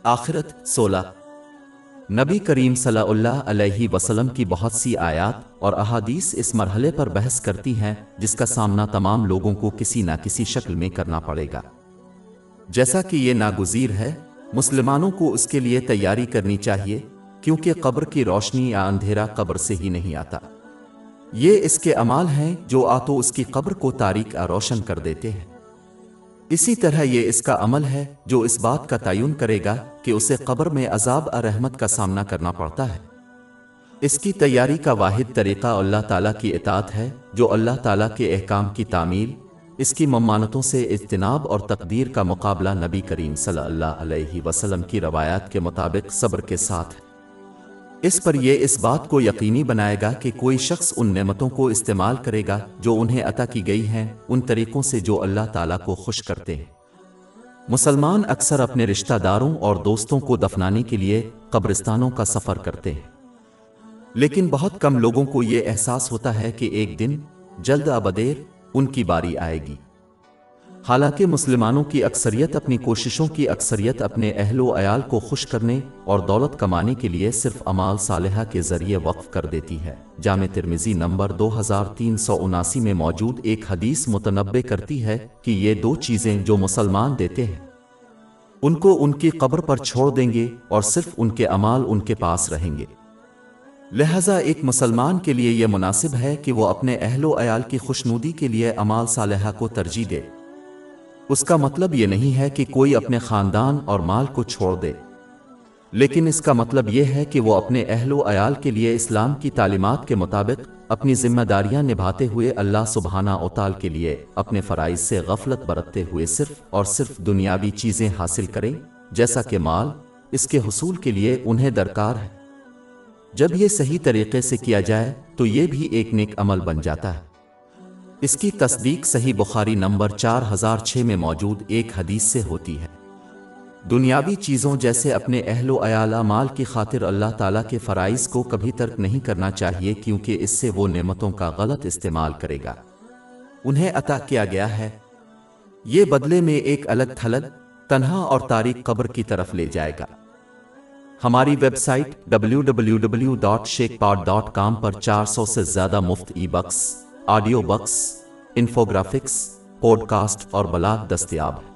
آخرت 16 نبی کریم صلی اللہ علیہ وسلم کی بہت سی آیات اور احادیث اس مرحلے پر بحث کرتی ہیں جس کا سامنا تمام لوگوں کو کسی نہ کسی شکل میں کرنا پڑے گا۔ جیسا کہ یہ ناگزیر ہے، مسلمانوں کو اس کے لیے تیاری کرنی چاہیے، کیونکہ قبر کی روشنی یا اندھیرا قبر سے ہی نہیں آتا۔ یہ اس کے اعمال ہیں جو تو اس کی قبر کو تاریک اور روشن کر دیتے ہیں۔ اسی طرح یہ اس کا عمل ہے جو اس بات کا تعین کرے گا کہ اسے قبر میں عذاب اور رحمت کا سامنا کرنا پڑتا ہے۔ اس کی تیاری کا واحد طریقہ اللہ تعالیٰ کی اطاعت ہے، جو اللہ تعالیٰ کے احکام کی تعمیل، اس کی ممانعتوں سے اجتناب اور تقدیر کا مقابلہ نبی کریم صلی اللہ علیہ وسلم کی روایات کے مطابق صبر کے ساتھ ہے۔ اس پر یہ اس بات کو یقینی بنائے گا کہ کوئی شخص ان نعمتوں کو استعمال کرے گا جو انہیں عطا کی گئی ہیں ان طریقوں سے جو اللہ تعالیٰ کو خوش کرتے ہیں۔ مسلمان اکثر اپنے رشتہ داروں اور دوستوں کو دفنانے کے لیے قبرستانوں کا سفر کرتے ہیں، لیکن بہت کم لوگوں کو یہ احساس ہوتا ہے کہ ایک دن جلد ابدیر ان کی باری آئے گی۔ حالانکہ مسلمانوں کی اکثریت اپنی کوششوں کی اکثریت اپنے اہل و عیال کو خوش کرنے اور دولت کمانے کے لیے صرف اعمال صالحہ کے ذریعے وقف کر دیتی ہے۔ جامع ترمذی نمبر 2379 میں موجود ایک حدیث متنبع کرتی ہے کہ یہ دو چیزیں جو مسلمان دیتے ہیں ان کو ان کی قبر پر چھوڑ دیں گے اور صرف ان کے اعمال ان کے پاس رہیں گے۔ لہذا ایک مسلمان کے لیے یہ مناسب ہے کہ وہ اپنے اہل و عیال کی خوشنودی کے لیے اعمال صالحہ کو ترجیح دے۔ اس کا مطلب یہ نہیں ہے کہ کوئی اپنے خاندان اور مال کو چھوڑ دے، لیکن اس کا مطلب یہ ہے کہ وہ اپنے اہل و عیال کے لیے اسلام کی تعلیمات کے مطابق اپنی ذمہ داریاں نبھاتے ہوئے اللہ سبحانہ و تعالی کے لیے اپنے فرائض سے غفلت برتتے ہوئے صرف اور صرف دنیاوی چیزیں حاصل کریں، جیسا کہ مال اس کے حصول کے لیے انہیں درکار ہے۔ جب یہ صحیح طریقے سے کیا جائے تو یہ بھی ایک نیک عمل بن جاتا ہے۔ اس کی تصدیق صحیح بخاری نمبر 4006 میں موجود ایک حدیث سے ہوتی ہے۔ دنیاوی چیزوں جیسے اپنے اہل و عیال مال کی خاطر اللہ تعالیٰ کے فرائض کو کبھی ترک نہیں کرنا چاہیے، کیونکہ اس سے وہ نعمتوں کا غلط استعمال کرے گا۔ انہیں عطا کیا گیا ہے، یہ بدلے میں ایک الگ تھلگ، تنہا اور تاریک قبر کی طرف لے جائے گا۔ ہماری ویب سائٹ www.sheikhpod.com پر 400 سے زیادہ مفت e books, audio books, infographics, podcast اور بلاگ دستیاب ہے۔